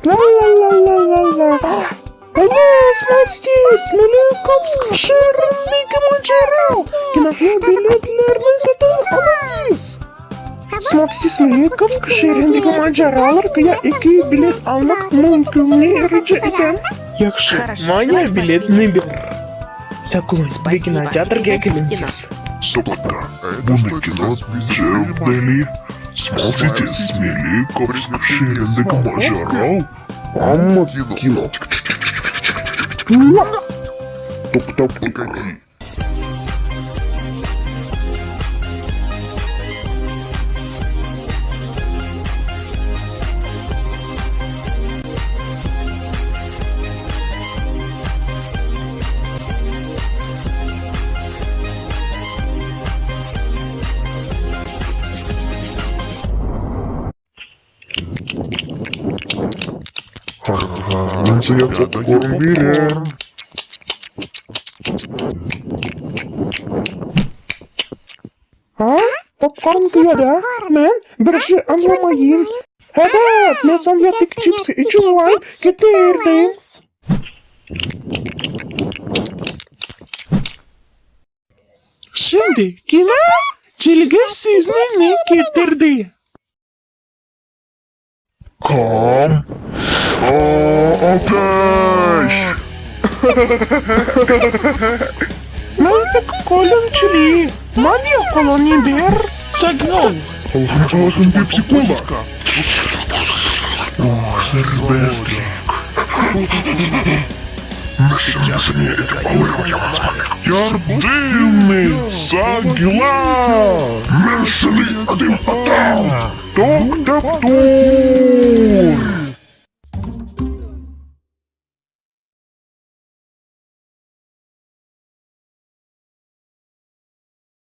Ла-ла-ла-ла-ла-ла. Алло, смотрите, Смоляковский разный материал. Киноклуб-билетlerle satın alabiliriz. Смотрите, Смоляковский şehrindeki maceralarga 2 bilet almak mümkünlüğü rica eden. Yaxşı, manya biletini bir. Sakın, bir kinoteatrga kelingiz. Собака, bunu кино Джефф Смотрите, Смоляковский şehrindeki macera. Amma кино. Топ-топ, погоди. Saya popcorn bilen. Ha? Popcorn tiada? Men bir şey anlamayın. Evet, ben sanyatik cipsi içiyorum. Getirdim. Şimdi yine çilgisiz ne getirdi? Kam. Ateş. Mantık kolonçili. Madya koloni bir. Sagnol. Allah'ın Pepsi Cola. Serbestlik. Сейчас мне это Ярдыми Сагила! Нашли один потом! Доктор Тур!